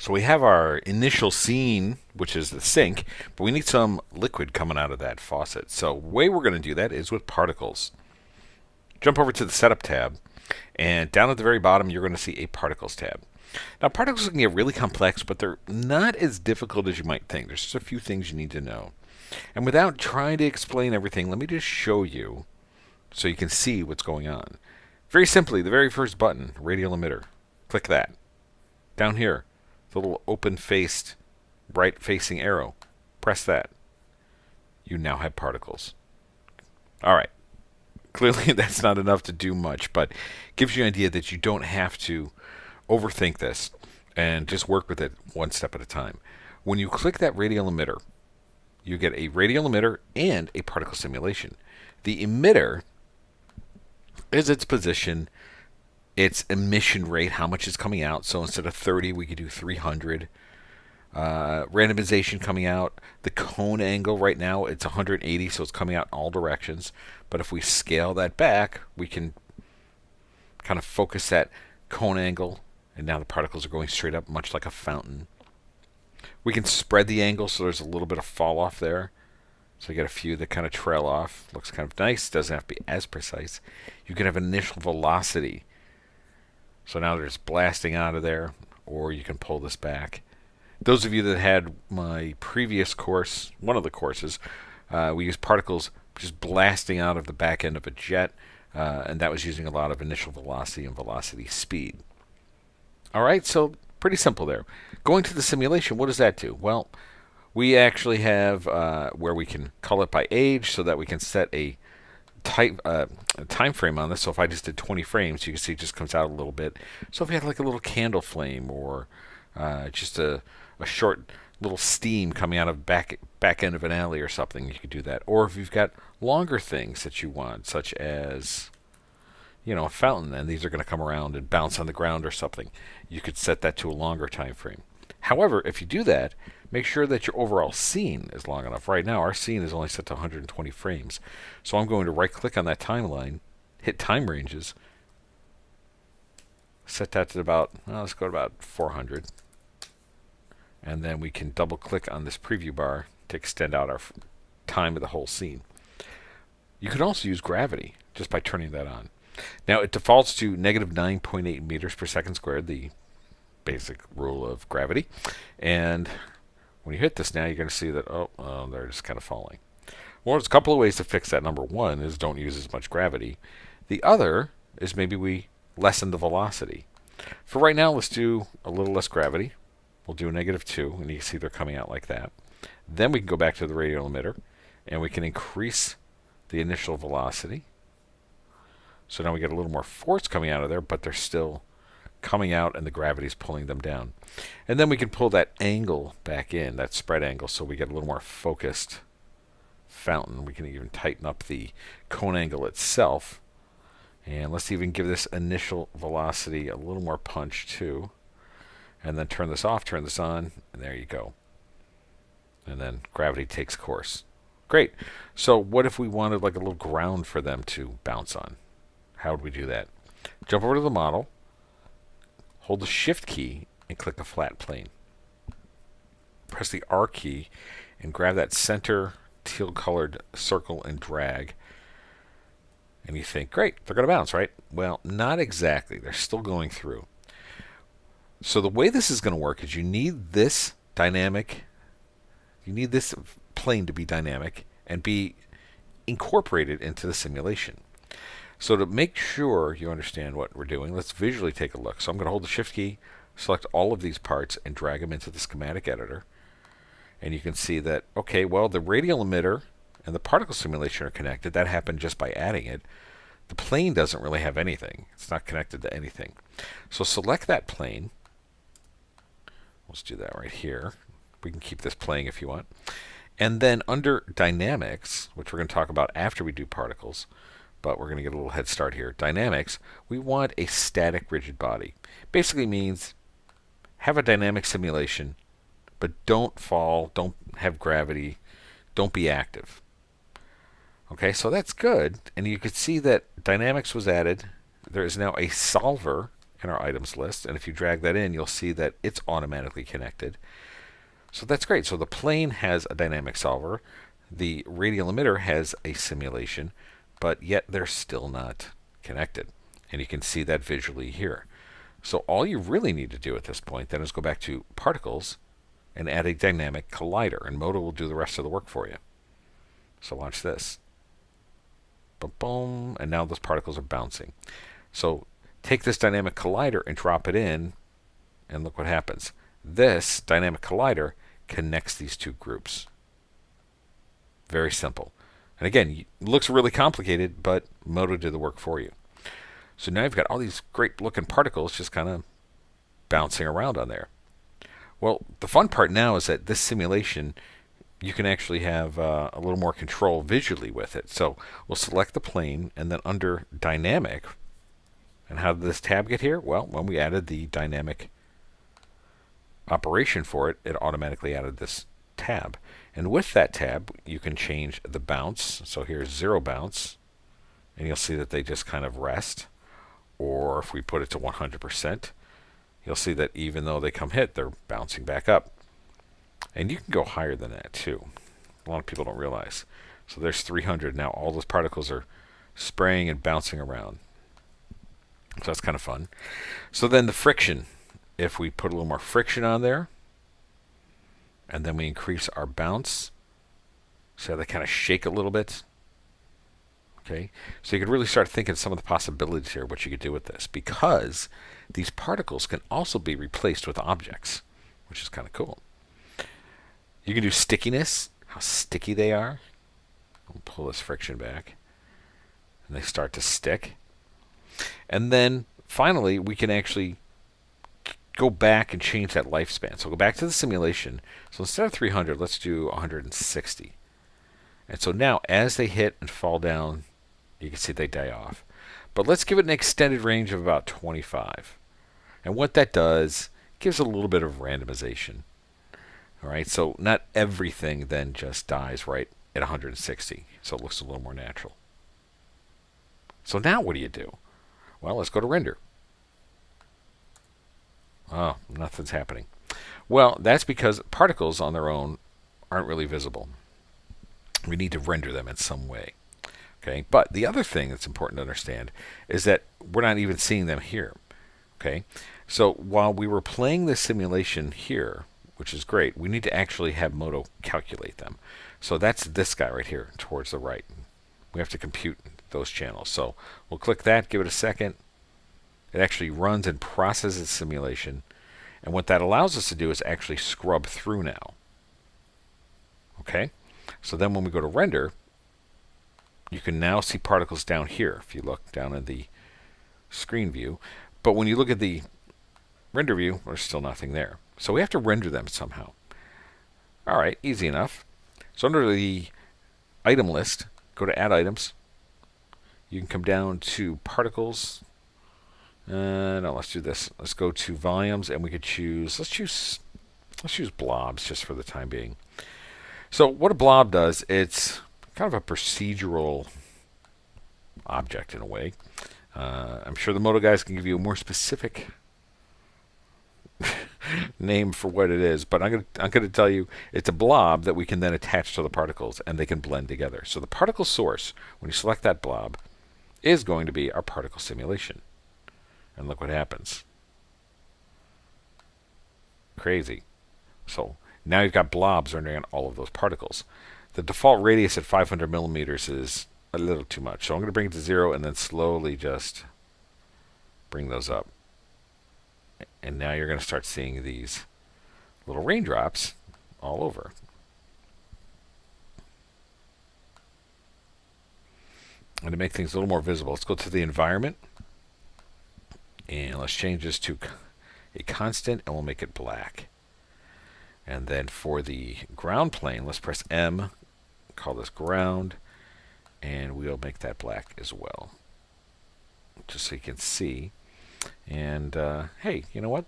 So we have our initial scene, which is the sink, but we need some liquid coming out of that faucet. So the way we're going to do that is with particles. Jump over to the Setup tab, and down at the very bottom, you're going to see a Particles tab. Now, particles can get really complex, but they're not as difficult as you might think. There's just a few things you need to know. And without trying to explain everything, let me just show you so you can see what's going on. Very simply, the very first button, radial emitter. Click that. Down here, the little open-faced, right-facing arrow. Press that. You now have particles. All right. Clearly, that's not enough to do much, but gives you an idea that you don't have to overthink this and just work with it one step at a time. When you click that radial emitter, you get a radial emitter and a particle simulation. The emitter is its position, its emission rate, how much is coming out. So instead of 30, we could do 300. Randomization coming out. The cone angle right now, it's 180, so it's coming out in all directions. But if we scale that back, we can kind of focus that cone angle, and now the particles are going straight up, much like a fountain. We can spread the angle so there's a little bit of fall off there. So you get a few that kind of trail off. Looks kind of nice. Doesn't have to be as precise. You can have initial velocity. So now there's blasting out of there, or you can pull this back. Those of you that had my previous course, one of the courses, we used particles just blasting out of the back end of a jet, and that was using a lot of initial velocity and velocity speed. All right, so pretty simple there. Going to the simulation, what does that do? Well, we actually have where we can color it by age so that we can set a time frame on this. So if I just did 20 frames, you can see it just comes out a little bit. So if you had like a little candle flame or just a short little steam coming out of back end of an alley or something, you could do that. Or if you've got longer things that you want, such as a fountain, and these are going to come around and bounce on the ground or something, you could set that to a longer time frame. However, if you do that, make sure that your overall scene is long enough. Right now, our scene is only set to 120 frames. So I'm going to right-click on that timeline, hit Time Ranges, set that to about, let's go to about 400. And then we can double-click on this preview bar to extend out our time of the whole scene. You can also use gravity just by turning that on. Now, it defaults to negative 9.8 meters per second squared, the basic rule of gravity. And when you hit this now, you're going to see that, they're just kind of falling. Well, there's a couple of ways to fix that. Number one is don't use as much gravity. The other is maybe we lessen the velocity. For right now, let's do a little less gravity. We'll do a -2, and you can see they're coming out like that. Then we can go back to the radial emitter, and we can increase the initial velocity. So now we get a little more force coming out of there, but they're still coming out and the gravity's pulling them down. And then we can pull that angle back in, that spread angle, so we get a little more focused fountain. We can even tighten up the cone angle itself. And let's even give this initial velocity a little more punch too. And then turn this off, turn this on, and there you go. And then gravity takes course. Great. So what if we wanted like a little ground for them to bounce on? How would we do that? Jump over to the model, hold the Shift key, and click a flat plane. Press the R key and grab that center teal-colored circle and drag. And you think, great, they're going to bounce, right? Well, not exactly. They're still going through. So the way this is going to work is you need this dynamic, you need this plane to be dynamic and be incorporated into the simulation. So to make sure you understand what we're doing, let's visually take a look. So I'm going to hold the Shift key, select all of these parts, and drag them into the schematic editor. And you can see that, okay, well, the radial emitter and the particle simulation are connected. That happened just by adding it. The plane doesn't really have anything. It's not connected to anything. So select that plane. Let's do that right here. We can keep this playing if you want. And then under Dynamics, which we're going to talk about after we do particles, but we're going to get a little head start here. Dynamics, we want a static rigid body. Basically means have a dynamic simulation, but don't fall, don't have gravity, don't be active. Okay, so that's good. And you could see that dynamics was added. There is now a solver in our items list. And if you drag that in, you'll see that it's automatically connected. So that's great. So the plane has a dynamic solver. The radial emitter has a simulation, but yet they're still not connected. And you can see that visually here. So all you really need to do at this point then is go back to Particles and add a dynamic collider, and Moto will do the rest of the work for you. So watch this. Boom, boom, and now those particles are bouncing. So take this dynamic collider and drop it in, and look what happens. This dynamic collider connects these two groups. Very simple. And again, it looks really complicated, but Moto did the work for you. So now you've got all these great looking particles just kind of bouncing around on there. Well, the fun part now is that this simulation, you can actually have a little more control visually with it. So we'll select the plane, and then under Dynamic, and how did this tab get here? Well, when we added the dynamic operation for it, it automatically added this tab. And with that tab, you can change the bounce. So here's 0 bounce, and you'll see that they just kind of rest. Or if we put it to 100%, you'll see that even though they come hit, they're bouncing back up. And you can go higher than that too. A lot of people don't realize. So there's 300. Now all those particles are spraying and bouncing around. So that's kind of fun. So then the friction, if we put a little more friction on there, and then we increase our bounce, so they kind of shake a little bit. Okay, so you could really start thinking some of the possibilities here, what you could do with this, because these particles can also be replaced with objects, which is kind of cool. You can do stickiness, how sticky they are. I'll pull this friction back, and they start to stick. And then finally, we can actually go back and change that lifespan. So go back to the simulation. So instead of 300, let's do 160. And so now, as they hit and fall down, you can see they die off. But let's give it an extended range of about 25. And what that does, gives a little bit of randomization. All right, so not everything then just dies right at 160. So it looks a little more natural. So now what do you do? Well, let's go to render. Oh, nothing's happening. Well, that's because particles on their own aren't really visible. We need to render them in some way. Okay, but the other thing that's important to understand is that we're not even seeing them here. Okay, so while we were playing this simulation here, which is great, we need to actually have Moto calculate them. So that's this guy right here towards the right. We have to compute those channels. So we'll click that, give it a second. It actually runs and processes the simulation. And what that allows us to do is actually scrub through now. Okay, so then when we go to render, you can now see particles down here if you look down in the screen view. But when you look at the render view, there's still nothing there. So we have to render them somehow. All right, easy enough. So under the item list, go to Add Items. You can come down to Particles. No, let's do this. Let's go to Volumes, and we could choose. Let's choose blobs just for the time being. So what a blob does, it's kind of a procedural object in a way. I'm sure the Moto guys can give you a more specific name for what it is, but I'm gonna tell you it's a blob that we can then attach to the particles, and they can blend together. So the particle source, when you select that blob, is going to be our particle simulation. And look what happens. Crazy. So now you've got blobs rendering on all of those particles. The default radius at 500 millimeters is a little too much. So I'm going to bring it to 0 and then slowly just bring those up. And now you're going to start seeing these little raindrops all over. And to make things a little more visible, let's go to the environment. And let's change this to a constant, and we'll make it black. And then for the ground plane, let's press M, call this ground, and we'll make that black as well, just so you can see. And hey, you know what?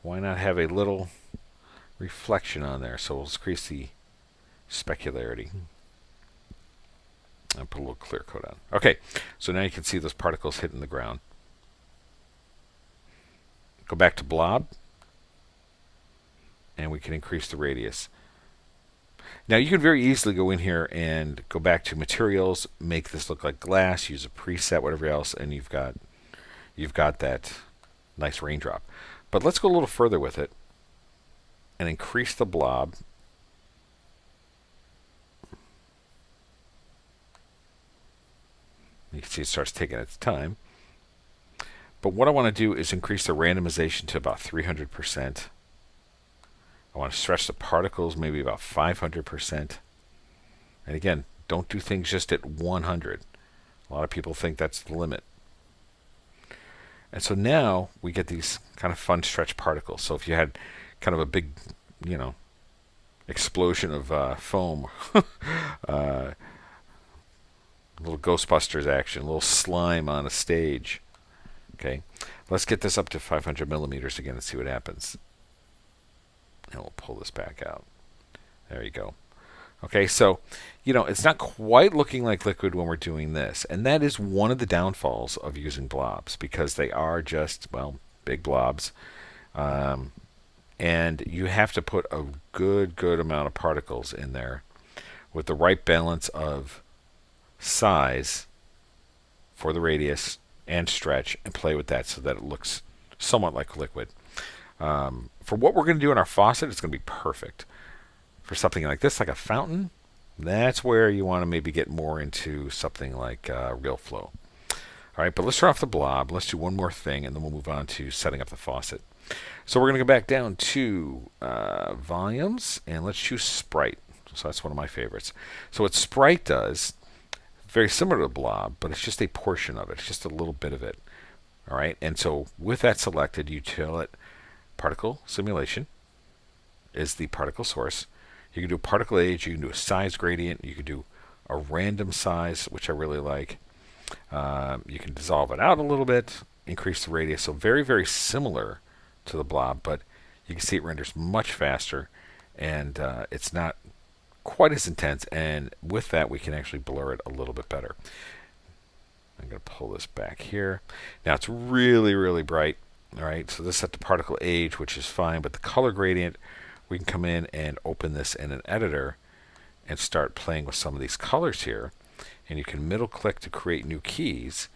Why not have a little reflection on there? So we'll increase the specularity. And put a little clear coat on. Okay, so now you can see those particles hitting the ground. go back to blob, and we can increase the radius. Now you can very easily go in here and go back to materials, make this look like glass, use a preset, whatever else, and you've got that nice raindrop. But let's go a little further with it and increase the blob. You can see it starts taking its time. But what I want to do is increase the randomization to about 300%. I want to stretch the particles maybe about 500%. And again, don't do things just at 100. A lot of people think that's the limit. And so now we get these kind of fun stretch particles. So if you had kind of a big, explosion of foam, little Ghostbusters action, a little slime on a stage. Okay, let's get this up to 500 millimeters again and see what happens. And we'll pull this back out. There you go. Okay, so, it's not quite looking like liquid when we're doing this. And that is one of the downfalls of using blobs, because they are just, big blobs. And you have to put a good amount of particles in there with the right balance of size for the radius and stretch, and play with that so that it looks somewhat like liquid. For what we're going to do in our faucet, it's going to be perfect. For something like this, like a fountain, that's where you want to maybe get more into something like real flow. All right, but let's turn off the blob. Let's do one more thing, and then we'll move on to setting up the faucet. So we're going to go back down to volumes, and let's choose Sprite. So that's one of my favorites. So what Sprite does, very similar to the blob, but it's just a portion of it. It's just a little bit of it. All right, and so with that selected, you tell it particle simulation is the particle source. You can do a particle age, you can do a size gradient, you can do a random size, which I really like. You can dissolve it out a little bit, increase the radius. So very similar to the blob, but you can see it renders much faster, and it's not quite as intense, and with that we can actually blur it a little bit better. I'm going to pull this back here. Now it's really bright. All right, so this is at the particle age, which is fine, but the color gradient, we can come in and open this in an editor and start playing with some of these colors here. And you can middle click to create new keys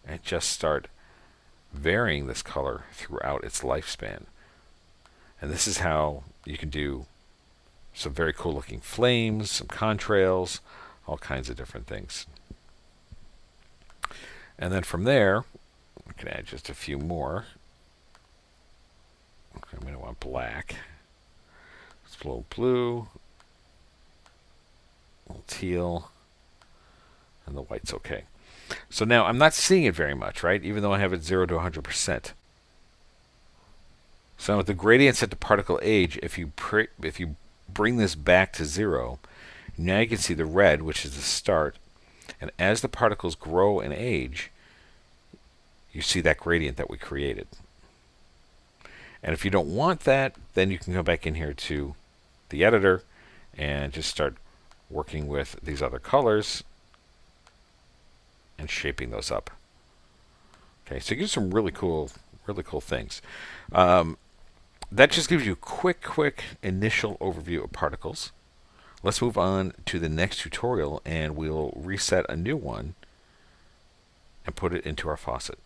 and just start varying this color throughout its lifespan. And this is how you can do some very cool looking flames, some contrails, all kinds of different things. And then from there, we can add just a few more. Okay, I'm going to want black. Let's blow blue, a little teal, and the white's okay. So now I'm not seeing it very much, right? Even though I have it 0 to 100%. So with the gradient set to particle age, if you bring this back to 0, now you can see the red, which is the start. And as the particles grow in age, you see that gradient that we created. And if you don't want that, then you can go back in here to the editor and just start working with these other colors and shaping those up. Okay, so you get some really cool things. That just gives you a quick initial overview of particles. Let's move on to the next tutorial, and we'll reset a new one and put it into our faucet.